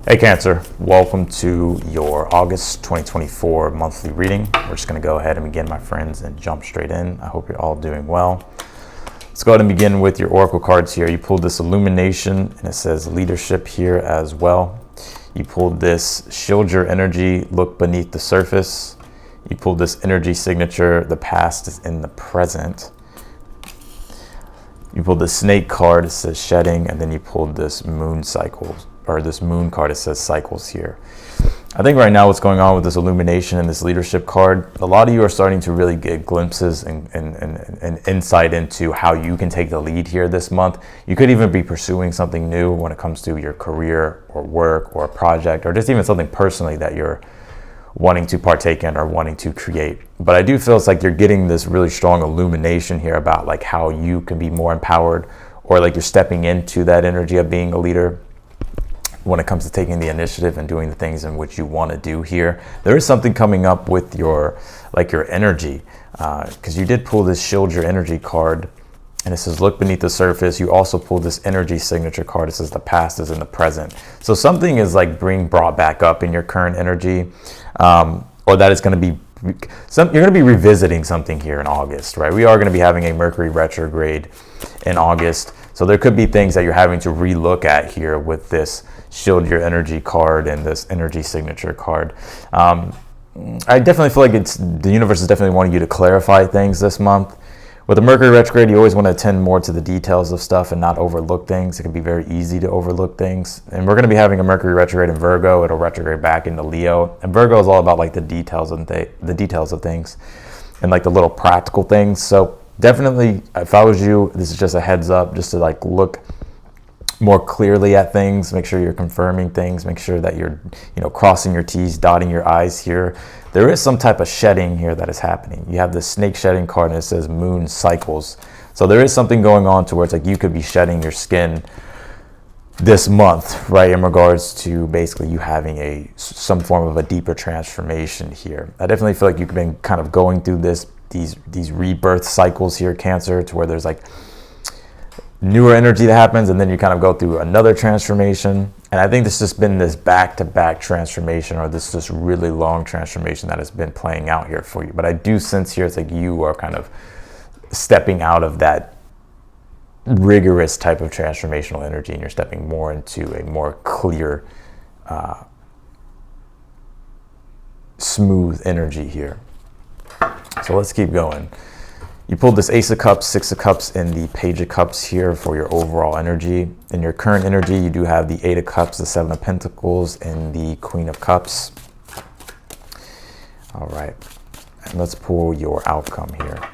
Hey Cancer, welcome to your August 2024 monthly reading. We're just going to go ahead and begin, my friends, and jump straight in. I hope you're all doing well. Let's go ahead and begin with your oracle cards here. You pulled this illumination and it says leadership here as well. You pulled this shield your energy, look beneath the surface. You pulled this energy signature, the past is in the present. You pulled the snake card, it says shedding, and then you pulled this moon cycles, or this moon card, it says cycles here. I think right now what's going on with this illumination and this leadership card, a lot of you are starting to really get glimpses and insight into how you can take the lead here this month. You could even be pursuing something new when it comes to your career or work or a project, or just even something personally that you're wanting to partake in or wanting to create. But I do feel it's like you're getting this really strong illumination here about like how you can be more empowered, or like you're stepping into that energy of being a leader when it comes to taking the initiative and doing the things in which you want to do here. There is something coming up with your energy, because you did pull this shield your energy card and it says look beneath the surface. You also pulled this energy signature card. It says the past is in the present. So something is like being brought back up in your current energy, or that is going to be you're going to be revisiting something here in August, right? We are going to be having a Mercury retrograde in August. So there could be things that you're having to relook at here with this shield your energy card and this energy signature card. I definitely feel like the universe is definitely wanting you to clarify things this month. With the Mercury retrograde, you always want to attend more to the details of stuff and not overlook things. It can be very easy to overlook things. And we're going to be having a Mercury retrograde in Virgo. It'll retrograde back into Leo. And Virgo is all about like the details of things and like the little practical things. So definitely, if I was you, this is just a heads up, just to like look more clearly at things, make sure you're confirming things, make sure that you're, crossing your T's, dotting your I's here. There is some type of shedding here that is happening. You have the snake shedding card and it says moon cycles. So there is something going on to where it's like you could be shedding your skin this month, right? In regards to basically you having some form of a deeper transformation here. I definitely feel like you've been kind of going through these rebirth cycles here, Cancer, to where there's like newer energy that happens and then you kind of go through another transformation. And I think this has been this back-to-back transformation, or this just really long transformation that has been playing out here for you. But I do sense here it's like you are kind of stepping out of that rigorous type of transformational energy and you're stepping more into a more clear, smooth energy here. So let's keep going. You pulled this Ace of Cups, Six of Cups, and the Page of Cups here for your overall energy. In your current energy, you do have the Eight of Cups, the Seven of Pentacles, and the Queen of Cups. All right, and let's pull your outcome here.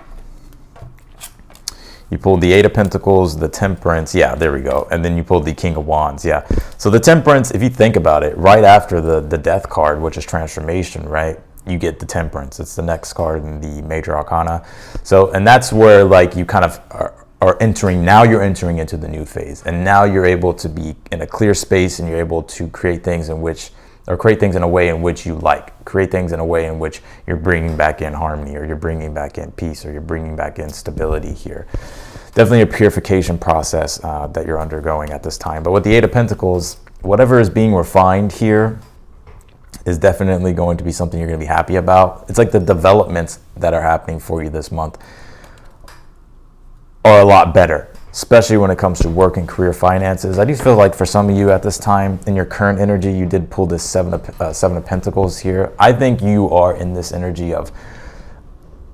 You pulled the Eight of Pentacles, the Temperance, yeah, there we go. And then you pulled the King of Wands, yeah. So the Temperance, if you think about it, right after the Death card, which is transformation, right? You get the Temperance. It's the next card in the Major Arcana. So, and that's where like you kind of are entering, now you're entering into the new phase. And now you're able to be in a clear space and you're able to create things in a way in which you like. Create things in a way in which you're bringing back in harmony, or you're bringing back in peace, or you're bringing back in stability here. Definitely a purification process that you're undergoing at this time. But with the Eight of Pentacles, whatever is being refined here is definitely going to be something you're going to be happy about. It's like the developments that are happening for you this month are a lot better, especially when it comes to work and career finances. I do feel like for some of you at this time in your current energy, you did pull this Seven of Pentacles here. I think you are in this energy of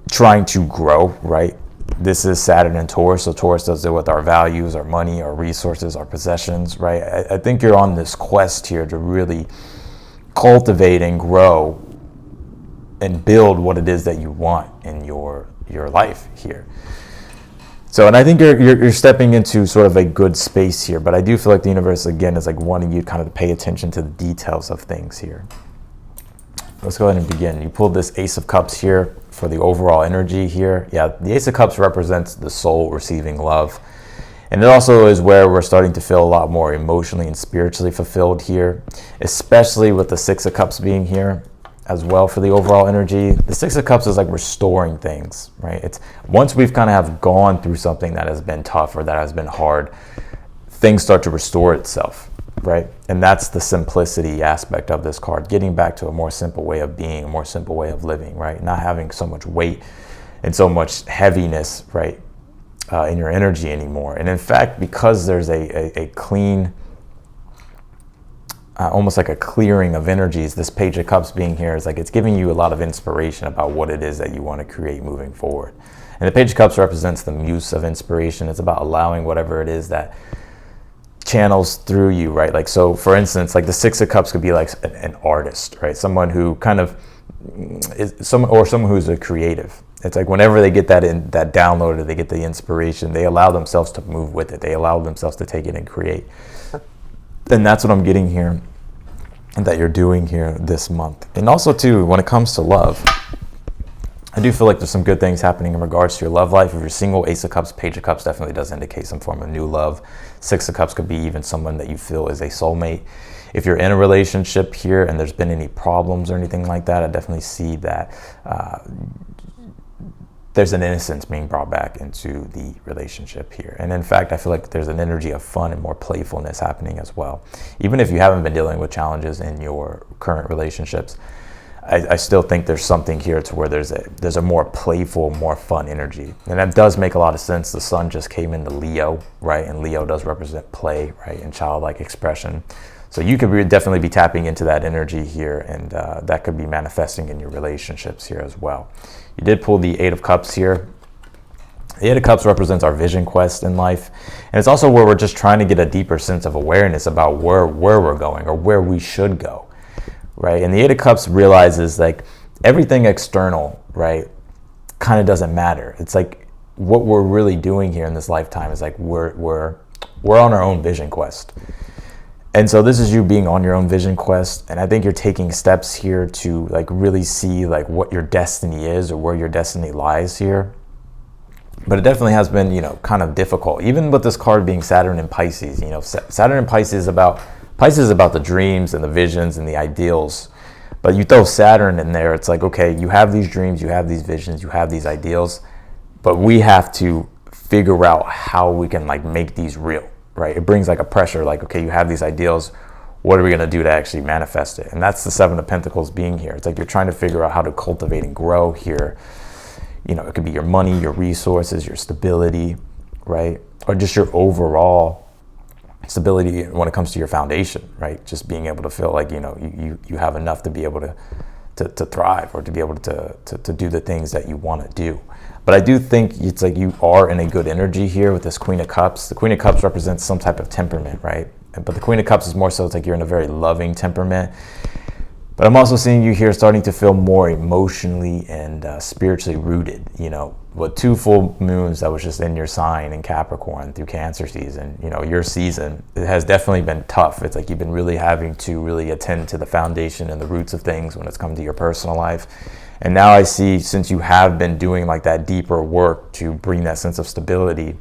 trying to grow, right? This is Saturn and Taurus, so Taurus does it with our values, our money, our resources, our possessions, right? I think you're on this quest here to really cultivate and grow and build what it is that you want in your life here. So, and I think you're stepping into sort of a good space here, but I do feel like the universe again is like wanting you kind of to pay attention to the details of things here. Let's go ahead and begin. You pulled this Ace of Cups here for the overall energy here. Yeah, the Ace of Cups represents the soul receiving love. And it also is where we're starting to feel a lot more emotionally and spiritually fulfilled here, especially with the Six of Cups being here as well for the overall energy. The Six of Cups is like restoring things, right? It's once we've kind of have gone through something that has been tough or that has been hard, things start to restore itself. right? And that's the simplicity aspect of this card, getting back to a more simple way of being, a more simple way of living, right? Not having so much weight and so much heaviness, right, in your energy anymore. And in fact, because there's a clean, almost like a clearing of energies, this Page of Cups being here is like it's giving you a lot of inspiration about what it is that you want to create moving forward. And the Page of Cups represents the muse of inspiration. It's about allowing whatever it is that channels through you, right? Like, so for instance, like the Six of Cups could be like an artist, right? Someone who kind of is someone who's a creative. It's like whenever they get that download, or they get the inspiration, they allow themselves to move with it. They allow themselves to take it and create. And that's what I'm getting here, and that you're doing here this month. And also too, when it comes to love, I do feel like there's some good things happening in regards to your love life. If you're single, Ace of Cups, Page of Cups definitely does indicate some form of new love. Six of Cups could be even someone that you feel is a soulmate. If you're in a relationship here and there's been any problems or anything like that, I definitely see that there's an innocence being brought back into the relationship here. And in fact, I feel like there's an energy of fun and more playfulness happening as well. Even if you haven't been dealing with challenges in your current relationships, I still think there's something here to where there's a more playful, more fun energy. And that does make a lot of sense. The sun just came into Leo, right? And Leo does represent play, right? And childlike expression. So you could definitely be tapping into that energy here, and that could be manifesting in your relationships here as well. You did pull the Eight of Cups here. The Eight of Cups represents our vision quest in life. And it's also where we're just trying to get a deeper sense of awareness about where we're going, or where we should go, right? And the Eight of Cups realizes like everything external, right, kind of doesn't matter. It's like what we're really doing here in this lifetime is like we're on our own vision quest. And so this is you being on your own vision quest, and I think you're taking steps here to like really see like what your destiny is, or where your destiny lies here. But it definitely has been, you know, kind of difficult. Even with this card being Saturn in Pisces, you know, Saturn in Pisces is about the dreams and the visions and the ideals. But you throw Saturn in there, it's like, okay, you have these dreams, you have these visions, you have these ideals, but we have to figure out how we can like make these real. Right, it brings like a pressure, like, okay, you have these ideals, what are we going to do to actually manifest it? And that's the Seven of Pentacles being here. It's like you're trying to figure out how to cultivate and grow here. You know, it could be your money, your resources, your stability, right? Or just your overall stability when it comes to your foundation, right? Just being able to feel like, you know, you have enough to be able to thrive, or to be able to do the things that you want to do. But I do think it's like you are in a good energy here with this Queen of Cups. The Queen of Cups represents some type of temperament, right? But the Queen of Cups is more so, it's like you're in a very loving temperament. But I'm also seeing you here starting to feel more emotionally and spiritually rooted, you know, with 2 full moons that was just in your sign in Capricorn through Cancer season. You know, your season, it has definitely been tough. It's like you've been really having to really attend to the foundation and the roots of things when it's come to your personal life. And now I see, since you have been doing like that deeper work to bring that sense of stability,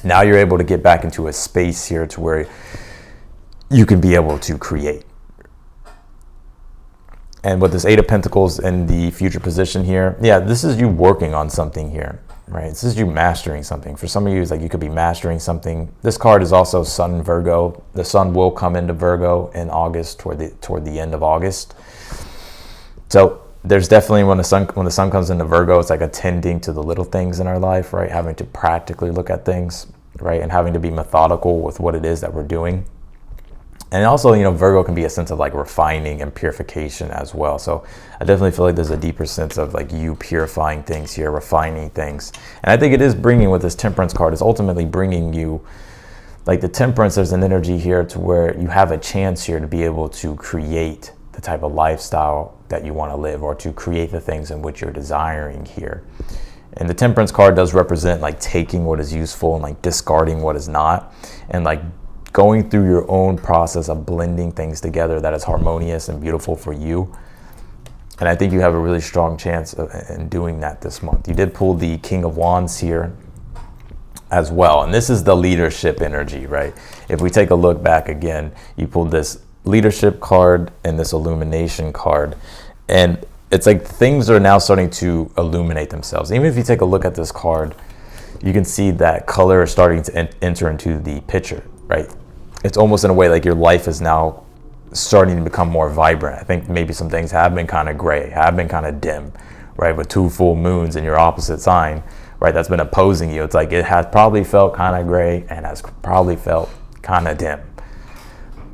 now you're able to get back into a space here to where you can be able to create. And with this Eight of Pentacles in the future position here, yeah, this is you working on something here, right? This is you mastering something. For some of you, it's like you could be mastering something. This card is also Sun in Virgo. The Sun will come into Virgo in August, toward the end of August. So there's definitely, when the sun comes into Virgo, it's like attending to the little things in our life, right? Having to practically look at things, right? And having to be methodical with what it is that we're doing. And also, you know, Virgo can be a sense of like refining and purification as well. So I definitely feel like there's a deeper sense of like you purifying things here, refining things. And I think it is bringing, with this Temperance card, is ultimately bringing you, like the Temperance, there's an energy here to where you have a chance here to be able to create the type of lifestyle that you want to live, or to create the things in which you're desiring here. And the Temperance card does represent like taking what is useful and like discarding what is not, and like going through your own process of blending things together that is harmonious and beautiful for you. And I think you have a really strong chance in doing that this month. You did pull the King of Wands here as well, and this is the leadership energy, right? If we take a look back again, you pulled this leadership card and this illumination card, and it's like things are now starting to illuminate themselves. Even if you take a look at this card, you can see that color is starting to enter into the picture, right? it's almost in a way like your life is now starting to become more vibrant. I think maybe some things have been kind of gray, have been kind of dim, right? With 2 full moons in your opposite sign, right? That's been opposing you. It's like it has probably felt kind of gray and has probably felt kind of dim.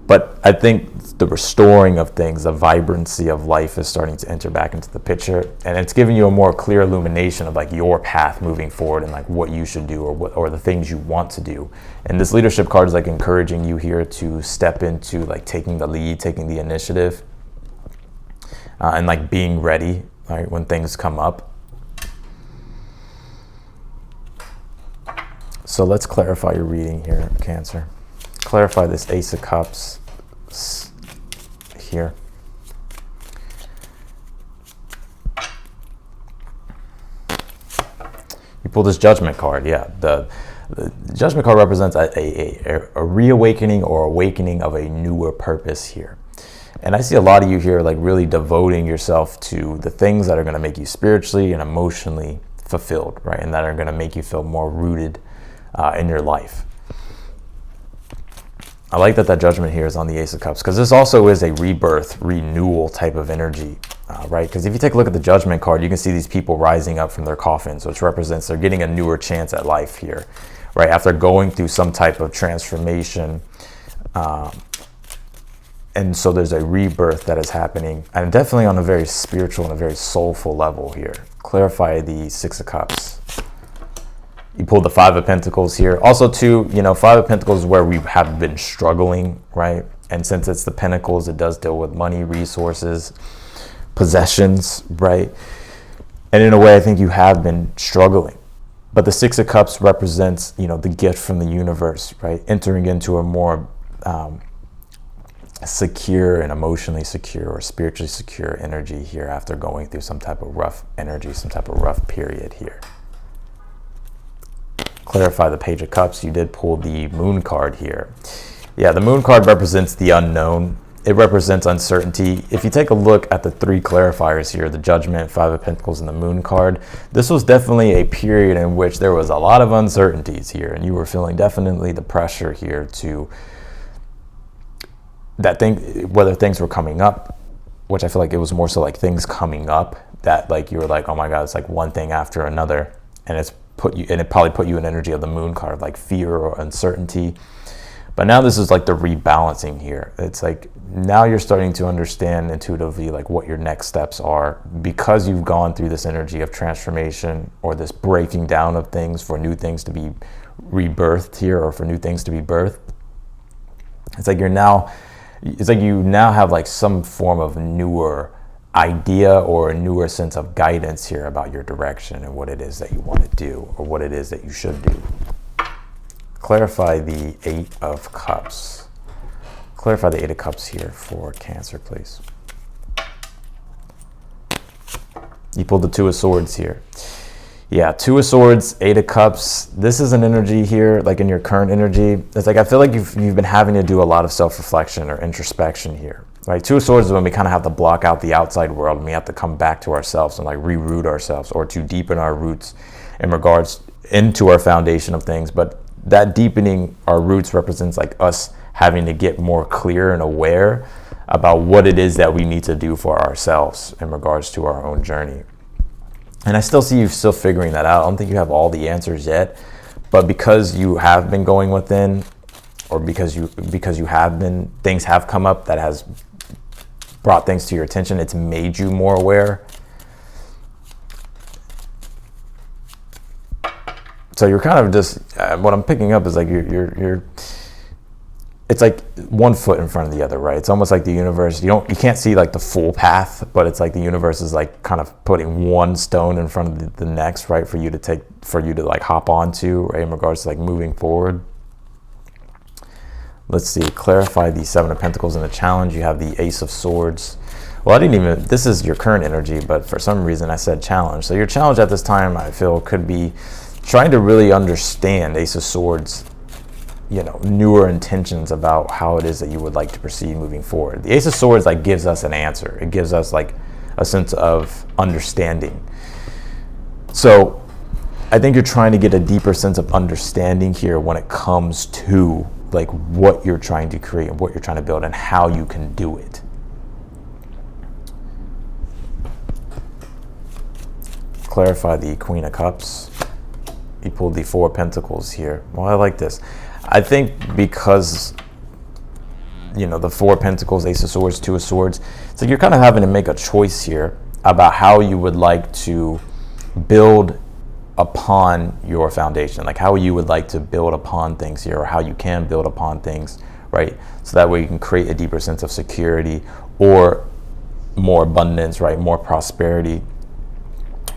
But I think the restoring of things, the vibrancy of life is starting to enter back into the picture, and it's giving you a more clear illumination of like your path moving forward and like what you should do or the things you want to do. And this leadership card is like encouraging you here to step into like taking the lead, taking the initiative, and like being ready, right, when things come up. So let's clarify your reading here, Cancer. Clarify this Ace of Cups here. You pull this Judgment card. Yeah, the Judgment card represents a reawakening or awakening of a newer purpose here. And I see a lot of you here like really devoting yourself to the things that are going to make you spiritually and emotionally fulfilled, right? And that are going to make you feel more rooted in your life. I like that Judgment here is on the Ace of Cups, because this also is a rebirth, renewal type of energy, right? Because if you take a look at the Judgment card, you can see these people rising up from their coffins, which represents they're getting a newer chance at life here, right? After going through some type of transformation. And so there's a rebirth that is happening, and definitely on a very spiritual and a very soulful level here. Clarify the Six of Cups. You pulled the Five of Pentacles here. Also, too, you know, Five of Pentacles is where we have been struggling, right? And since it's the Pentacles, it does deal with money, resources, possessions, right? And in a way, I think you have been struggling. But the Six of Cups represents, you know, the gift from the universe, right? Entering into a more secure and emotionally secure or spiritually secure energy here after going through some type of rough energy, some type of rough period here. Clarify the Page of Cups. You did pull the Moon card here. Yeah, the Moon card represents the unknown. It represents uncertainty. If you take a look at the 3 clarifiers here, the Judgment, Five of Pentacles, and the Moon card, this was definitely a period in which there was a lot of uncertainties here, and you were feeling definitely the pressure here to that thing, whether things were coming up, which I feel like it was more so like things coming up that like you were like, oh my God, it's like one thing after another, and it probably put you in energy of the Moon card, like fear or uncertainty. But now this is like the rebalancing here. It's like now you're starting to understand intuitively like what your next steps are, because you've gone through this energy of transformation or this breaking down of things for new things to be rebirthed here, or for new things to be birthed. It's like you now have like some form of newer idea or a newer sense of guidance here about your direction and what it is that you want to do or what it is that you should do. Clarify the Eight of Cups. Clarify the Eight of Cups here for Cancer, please. You pulled the Two of Swords here. Yeah, Two of Swords, Eight of Cups. This is an energy here, like in your current energy. It's like I feel like you've been having to do a lot of self-reflection or introspection here. Right, Two of Swords is when we kind of have to block out the outside world and we have to come back to ourselves and like reroot ourselves, or to deepen our roots in regards into our foundation of things. But that deepening our roots represents like us having to get more clear and aware about what it is that we need to do for ourselves in regards to our own journey. And I still see you still figuring that out. I don't think you have all the answers yet, but because you have been going within, or because you have been, things have come up that has brought things to your attention, it's made you more aware. So you're kind of just, what I'm picking up is like you're it's like one foot in front of the other, right? It's almost like the universe, you can't see like the full path, but it's like the universe is like kind of putting one stone in front of the next, right? For you to like hop onto, right? In regards to like moving forward. Let's see, clarify the Seven of Pentacles in the challenge. You have the Ace of Swords. Well, this is your current energy, but for some reason I said challenge. So your challenge at this time, I feel, could be trying to really understand, Ace of Swords, newer intentions about how it is that you would like to proceed moving forward. The Ace of Swords like gives us an answer. It gives us like a sense of understanding. So I think you're trying to get a deeper sense of understanding here when it comes to like what you're trying to create and what you're trying to build and how you can do it. Clarify the Queen of Cups. You pulled the Four of Pentacles here. Well, I like this. I think because, you know, the Four of Pentacles, Ace of Swords, Two of Swords, it's like you're kind of having to make a choice here about how you would like to build upon your foundation, like how you would like to build upon things here, or how you can build upon things, right? So that way you can create a deeper sense of security or more abundance, right? More prosperity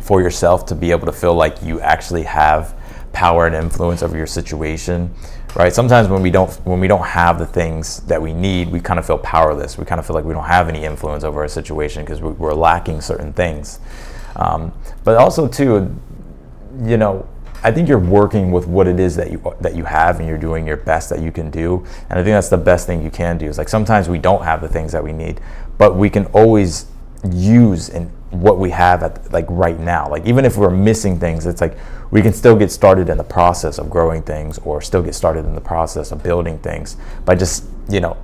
for yourself, to be able to feel like you actually have power and influence over your situation, right? Sometimes when we don't have the things that we need, we kind of feel powerless. We kind of feel like we don't have any influence over our situation because we're lacking certain things. But also too, you know, I think you're working with what it is that you have, and you're doing your best that you can do. And I think that's the best thing you can do. Is like sometimes we don't have the things that we need, but we can always use and what we have at like right now. Like even if we're missing things, it's like we can still get started in the process of growing things, or still get started in the process of building things by just, you know,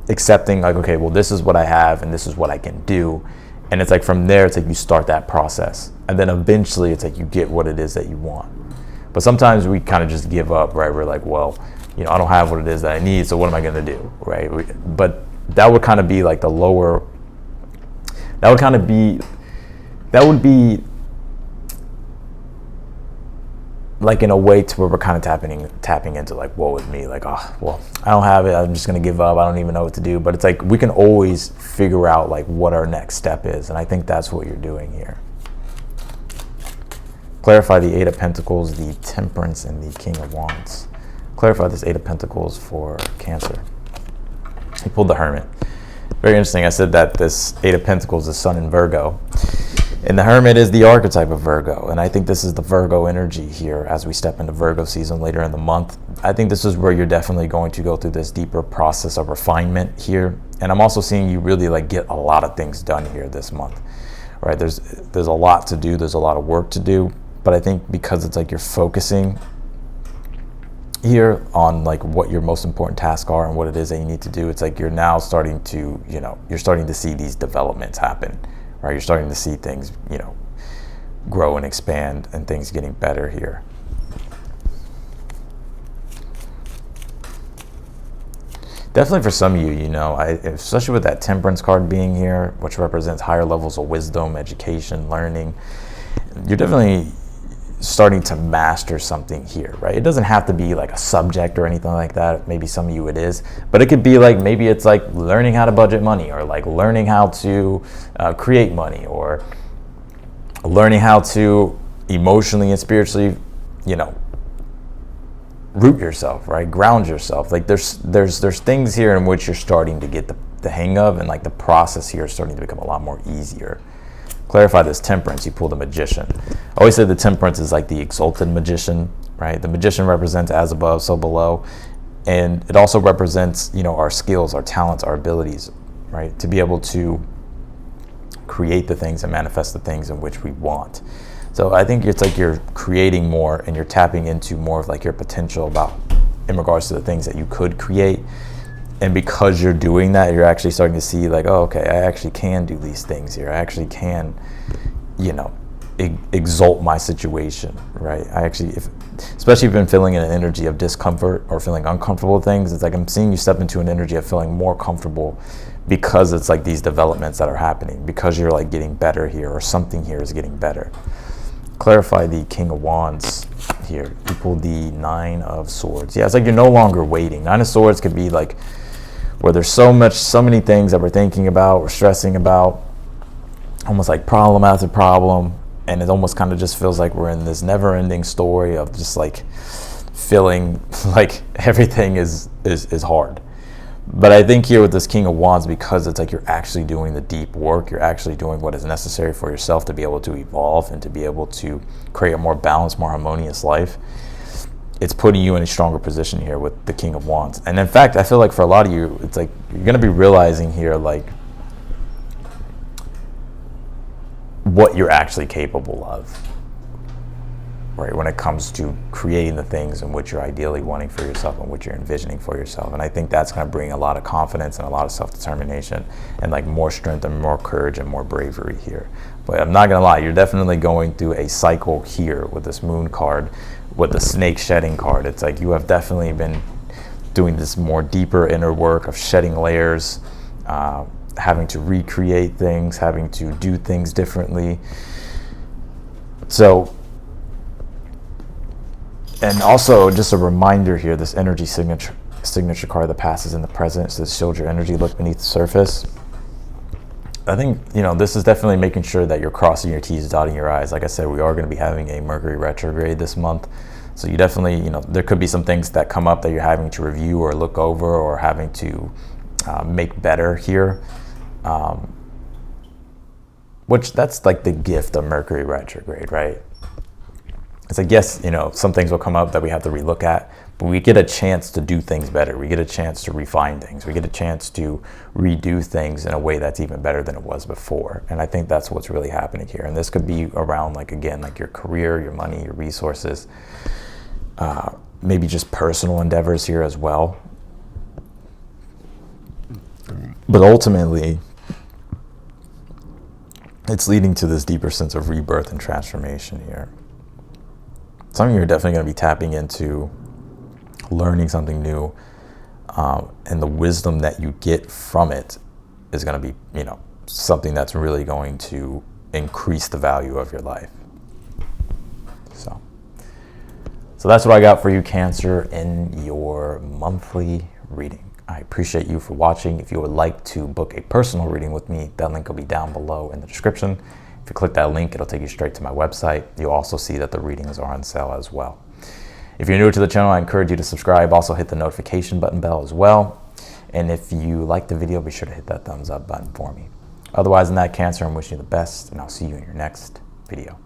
accepting like, okay, well, this is what I have and this is what I can do. And it's like from there, it's like you start that process, and then eventually it's like you get what it is that you want. But sometimes we kind of just give up, right? We're like, well, you know, I don't have what it is that I need, so what am I going to do, right? But that would kind of be like the lower. That would be like in a way to where we're kind of tapping into like, woe is me, like, oh, well, I don't have it, I'm just gonna give up, I don't even know what to do. But it's like we can always figure out like what our next step is, and I think that's what you're doing here. Clarify the Eight of Pentacles, the Temperance, and the King of Wands. Clarify this Eight of Pentacles for Cancer. He pulled the Hermit. Very interesting. I said that this Eight of Pentacles is Sun in Virgo, and the Hermit is the archetype of Virgo. And I think this is the Virgo energy here as we step into Virgo season later in the month. I think this is where you're definitely going to go through this deeper process of refinement here. And I'm also seeing you really like get a lot of things done here this month, right? There's a lot to do. There's a lot of work to do. But I think because it's like you're focusing here on like what your most important tasks are and what it is that you need to do, it's like you're now starting to, you know, you're starting to see these developments happen, right? You're starting to see things, you know, grow and expand and things getting better here. Definitely for some of you, you know, especially with that Temperance card being here, which represents higher levels of wisdom, education, learning, you're definitely starting to master something here, right? It doesn't have to be like a subject or anything like that. Maybe some of you it is, but it could be like, maybe it's like learning how to budget money, or like learning how to create money, or learning how to emotionally and spiritually, you know, root yourself, right? Ground yourself. Like there's things here in which you're starting to get the hang of, and like the process here is starting to become a lot more easier. Clarify this Temperance. You pull the Magician. I always say the Temperance is like the exalted magician, right? The Magician represents as above, so below. And it also represents, you know, our skills, our talents, our abilities, right? To be able to create the things and manifest the things in which we want. So I think it's like you're creating more, and you're tapping into more of like your potential about in regards to the things that you could create. And because you're doing that, you're actually starting to see like, oh, okay, I actually can do these things here. I actually can, you know, exalt my situation, right? I actually, especially if you've been feeling an energy of discomfort or feeling uncomfortable with things, it's like I'm seeing you step into an energy of feeling more comfortable, because it's like these developments that are happening, because you're like getting better here, or something here is getting better. Clarify the King of Wands here. You pull the Nine of Swords. Yeah, it's like you're no longer waiting. Nine of Swords could be like where there's so many things that we're thinking about, we're stressing about, almost like problem after problem, and it almost kind of just feels like we're in this never-ending story of just like feeling like everything is hard. But I think here with this King of Wands, because it's like you're actually doing the deep work, you're actually doing what is necessary for yourself to be able to evolve and to be able to create a more balanced, more harmonious life, it's putting you in a stronger position here with the King of Wands. And in fact, I feel like for a lot of you, it's like you're going to be realizing here like what you're actually capable of, right? When it comes to creating the things and what you're ideally wanting for yourself and what you're envisioning for yourself. And I think that's going to bring a lot of confidence and a lot of self-determination and like more strength and more courage and more bravery here. But I'm not going to lie, you're definitely going through a cycle here with this moon card, with the snake shedding card. It's like you have definitely been doing this more deeper inner work of shedding layers, having to recreate things, having to do things differently. So, and also just a reminder here, this energy signature card that passes in the present says, shield your energy, look beneath the surface. I think, you know, this is definitely making sure that you're crossing your T's, dotting your I's. Like I said, we are going to be having a Mercury retrograde this month. So you definitely, you know, there could be some things that come up that you're having to review or look over or having to make better here. Which that's like the gift of Mercury retrograde, right? It's like, yes, you know, some things will come up that we have to relook at, but we get a chance to do things better. We get a chance to refine things. We get a chance to redo things in a way that's even better than it was before. And I think that's what's really happening here. And this could be around, like, again, like your career, your money, your resources, maybe just personal endeavors here as well. But ultimately, it's leading to this deeper sense of rebirth and transformation here. Some of you are definitely going to be tapping into learning something new, and the wisdom that you get from it is going to be, you know, something that's really going to increase the value of your life. So that's what I got for you, Cancer, in your monthly reading. I appreciate you for watching. If you would like to book a personal reading with me, that link will be down below in the description. If you click that link, it'll take you straight to my website. You'll also see that the readings are on sale as well. If you're new to the channel, I encourage you to subscribe. Also hit the notification bell as well. And if you like the video, be sure to hit that thumbs up button for me. Otherwise, in that, Cancer, I'm wishing you the best, and I'll see you in your next video.